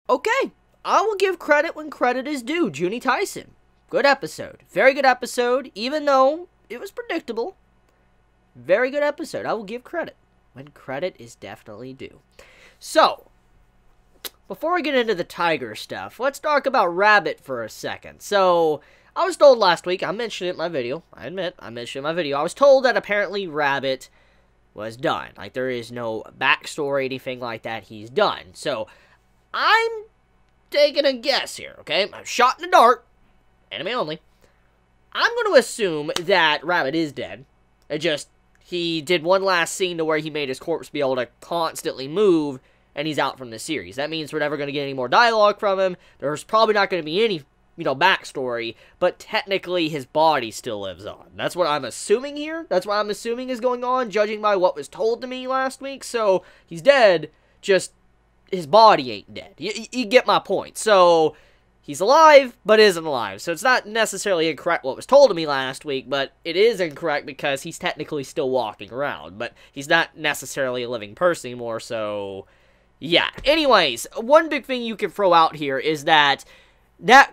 Okay, I will give credit when credit is due. Juuni Taisen. Good episode. Very good episode, even though it was predictable. Very good episode. I will give credit when credit is definitely due. So, before we get into the tiger stuff, let's talk about Rabbit for a second. So, I was told last week, I mentioned it in my video, I admit, I mentioned it in my video, I was told that apparently Rabbit was done. Like, there is no backstory, anything like that, he's done. So, I'm taking a guess here, okay? I'm shot in the dark, anime only. I'm going to assume that Rabbit is dead. It just, he did one last scene to where he made his corpse be able to constantly move, and he's out from the series. That means we're never going to get any more dialogue from him. There's probably not going to be any, backstory, but technically his body still lives on. That's what I'm assuming here. That's what I'm assuming is going on, judging by what was told to me last week. So, he's dead, just his body ain't dead. You get my point. So, he's alive, but isn't alive. So, it's not necessarily incorrect what was told to me last week, but it is incorrect because he's technically still walking around. But he's not necessarily a living person anymore, so yeah. Anyways, one big thing you can throw out here is that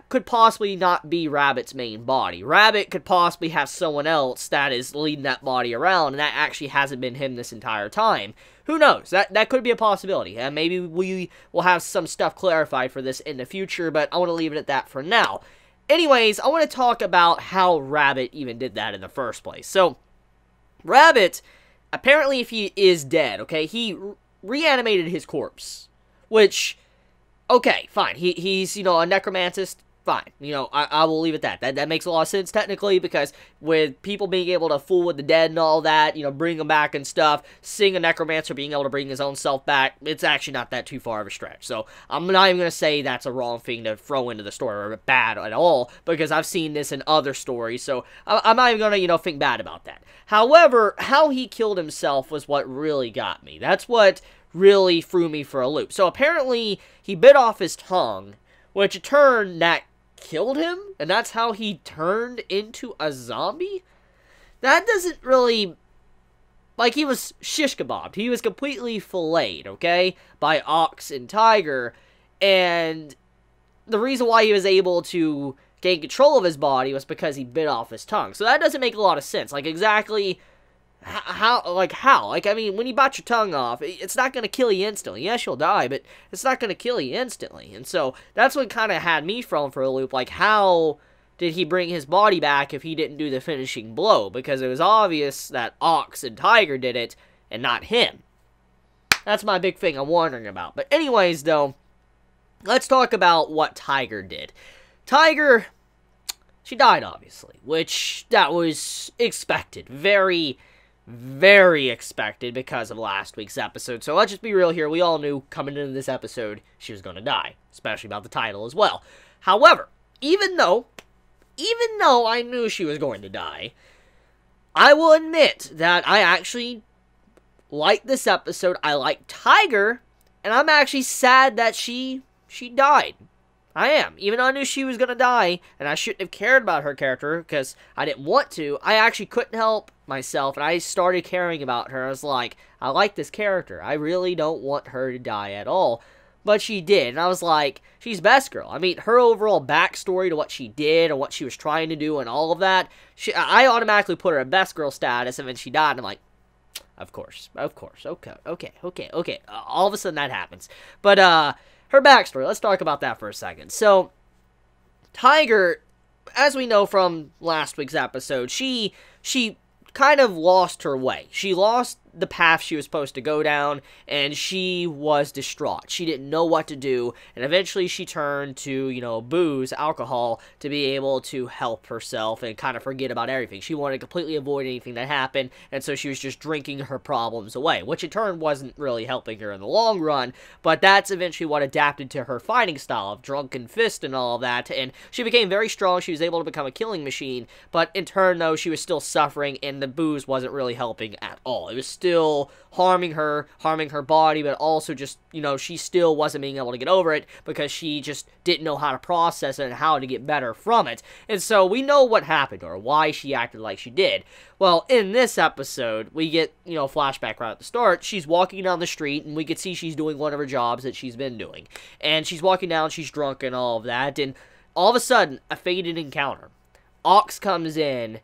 could possibly not be Rabbit's main body. Rabbit could possibly have someone else that is leading that body around, and that actually hasn't been him this entire time. Who knows? That could be a possibility. And maybe we will have some stuff clarified for this in the future, but I want to leave it at that for now. Anyways, I want to talk about how Rabbit even did that in the first place. So, Rabbit, apparently if he is dead, okay, he reanimated his corpse, which, okay, fine, he's, a necromancist, fine, I will leave it at that. That makes a lot of sense, technically, because with people being able to fool with the dead and all that, bring them back and stuff, seeing a necromancer being able to bring his own self back, it's actually not that too far of a stretch. So, I'm not even going to say that's a wrong thing to throw into the story, or bad at all, because I've seen this in other stories, so I'm not even going to, think bad about that. However, how he killed himself was what really got me. That's what really threw me for a loop. So, apparently, he bit off his tongue, which in turn, that killed him, and that's how he turned into a zombie? That doesn't really, like, he was shish kebabbed. He was completely filleted, okay, by Ox and Tiger, and the reason why he was able to gain control of his body was because he bit off his tongue. So that doesn't make a lot of sense. Like, exactly how? Like, I mean, when you bite your tongue off, it's not going to kill you instantly. Yes, you'll die, but it's not going to kill you instantly. And so, that's what kind of had me thrown for a loop. Like, how did he bring his body back if he didn't do the finishing blow? Because it was obvious that Ox and Tiger did it, and not him. That's my big thing I'm wondering about. But anyways, though, let's talk about what Tiger did. Tiger, she died, obviously, which that was expected. Very expected because of last week's episode. So let's just be real here. We all knew coming into this episode she was going to die, especially about the title as well. However, even though I knew she was going to die, I will admit that I actually liked this episode. I liked Tiger, and I'm actually sad that she died. I am. Even though I knew she was going to die, and I shouldn't have cared about her character, because I didn't want to, I actually couldn't help myself, and I started caring about her. I was like, I like this character. I really don't want her to die at all. But she did, and I was like, she's best girl. I mean, her overall backstory to what she did, and what she was trying to do, and all of that, I automatically put her at best girl status, and then she died, and I'm like, of course, okay. All of a sudden that happens. But, her backstory, let's talk about that for a second. So, Tiger, as we know from last week's episode, she kind of lost her way. She lost the path she was supposed to go down, and she was distraught. She didn't know what to do, and eventually she turned to, booze, alcohol, to be able to help herself and kind of forget about everything. She wanted to completely avoid anything that happened, and so she was just drinking her problems away, which in turn wasn't really helping her in the long run, but that's eventually what adapted to her fighting style of drunken fist and all of that, and she became very strong. She was able to become a killing machine, but in turn, though, she was still suffering, and the booze wasn't really helping at all. It was still still harming her body, but also just, you know, she still wasn't being able to get over it because she just didn't know how to process it and how to get better from it. And so we know what happened to her, why she acted like she did. Well, in this episode, we get, you know, a flashback right at the start. She's walking down the street, and we can see she's doing one of her jobs that she's been doing. And she's walking down, she's drunk and all of that, and all of a sudden, a fated encounter. Ox comes in,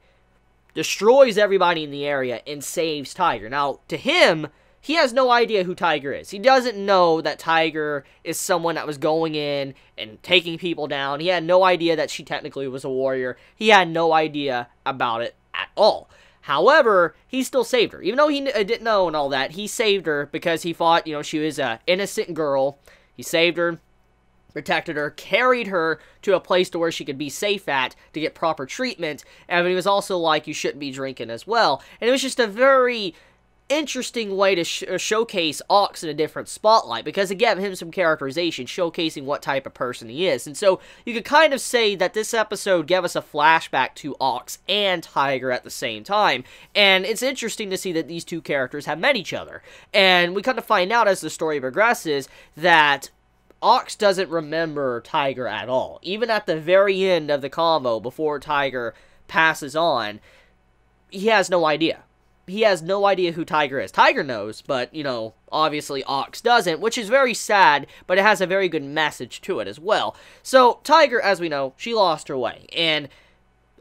destroys everybody in the area, and saves Tiger. Now, to him, he has no idea who Tiger is. He doesn't know that Tiger is someone that was going in and taking people down. He had no idea that she technically was a warrior. He had no idea about it at all. However, he still saved her. Even though he didn't know and all that, he saved her because he thought, you know, she was an innocent girl. He saved her, protected her, carried her to a place to where she could be safe at to get proper treatment, and he was also like, you shouldn't be drinking as well. And it was just a very interesting way to showcase Ox in a different spotlight, because it gave him some characterization, showcasing what type of person he is. And so you could kind of say that this episode gave us a flashback to Ox and Tiger at the same time, and it's interesting to see that these two characters have met each other. And we kind of find out as the story progresses that Ox doesn't remember Tiger at all. Even at the very end of the convo, before Tiger passes on, he has no idea. He has no idea who Tiger is. Tiger knows, but, you know, obviously Ox doesn't, which is very sad, but it has a very good message to it as well. So, Tiger, as we know, she lost her way, and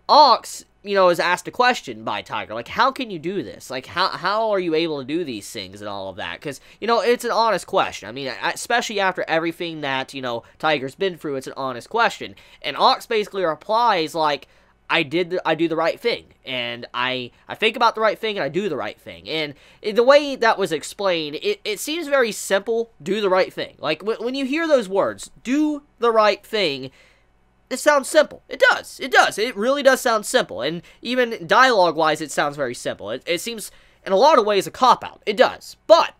Ox, you know, is asked a question by Tiger, like, how can you do this? Like, how are you able to do these things and all of that? Because, you know, it's an honest question. I mean, especially after everything that, you know, Tiger's been through, it's an honest question. And Ox basically replies, like, I do the right thing, and I think about the right thing, and I do the right thing. And the way that was explained, it seems very simple, do the right thing. Like, when you hear those words, do the right thing, it sounds simple. It does. It does. It really does sound simple. And even dialogue-wise, it sounds very simple. It seems, in a lot of ways, a cop-out. It does. But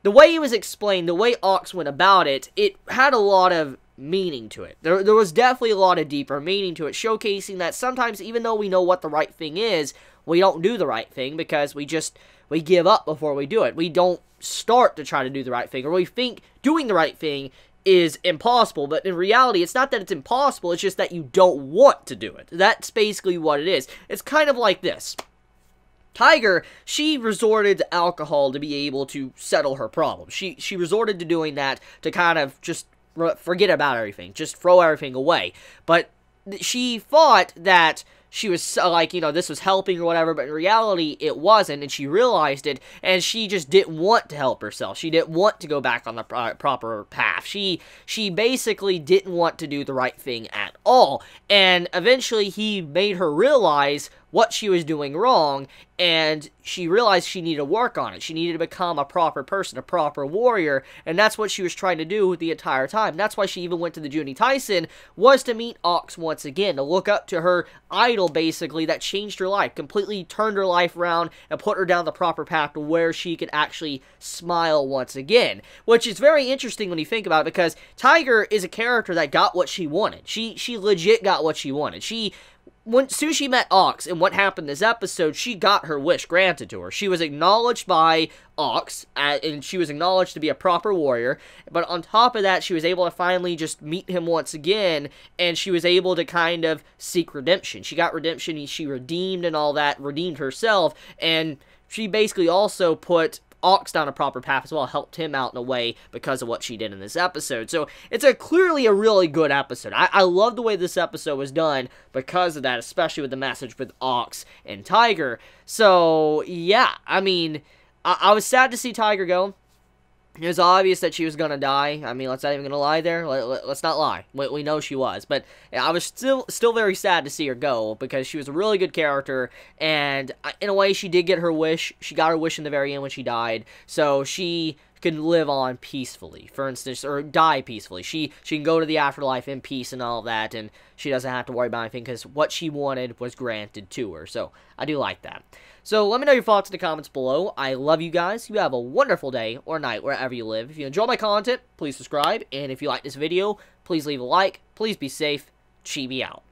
the way it was explained, the way Ox went about it, it had a lot of meaning to it. There was definitely a lot of deeper meaning to it, showcasing that sometimes, even though we know what the right thing is, we don't do the right thing because we give up before we do it. We don't start to try to do the right thing, or we think doing the right thing is impossible, but in reality, it's not that it's impossible, it's just that you don't want to do it. That's basically what it is. It's kind of like this. Tiger, she resorted to alcohol to be able to settle her problems. She resorted to doing that to kind of just forget about everything, just throw everything away. But she thought that she was, like, you know, this was helping or whatever, but in reality, it wasn't, and she realized it, and she just didn't want to help herself. She didn't want to go back on the proper path. She basically didn't want to do the right thing at all, and eventually he made her realize what she was doing wrong, and she realized she needed to work on it. She needed to become a proper person, a proper warrior, and that's what she was trying to do the entire time. That's why she even went to the Juuni Taisen, was to meet Ox once again, to look up to her idol, basically, that changed her life, completely turned her life around, and put her down the proper path to where she could actually smile once again. Which is very interesting when you think about it, because Tiger is a character that got what she wanted. She legit got what she wanted. As soon as she met Ox and what happened this episode, she got her wish granted to her. She was acknowledged by Ox, and she was acknowledged to be a proper warrior, but on top of that, she was able to finally just meet him once again, and she was able to kind of seek redemption. She got redemption, she redeemed and all that, redeemed herself, and she basically also put Ox down a proper path as well, helped him out in a way because of what she did in this episode. So it's clearly a really good episode. I love the way this episode was done because of that, especially with the message with Ox and Tiger. So yeah, I mean, I was sad to see Tiger go. It was obvious that she was going to die. I mean, let's not even going to lie there. Let's not lie. We know she was. But I was still very sad to see her go because she was a really good character. And in a way, she did get her wish. She got her wish in the very end when she died. So she can live on peacefully, for instance, or die peacefully. She can go to the afterlife in peace and all that, and she doesn't have to worry about anything because what she wanted was granted to her. So I do like that. So let me know your thoughts in the comments below. I love you guys. You have a wonderful day or night wherever you live. If you enjoy my content, please subscribe. And if you like this video, please leave a like. Please be safe. Chibi out.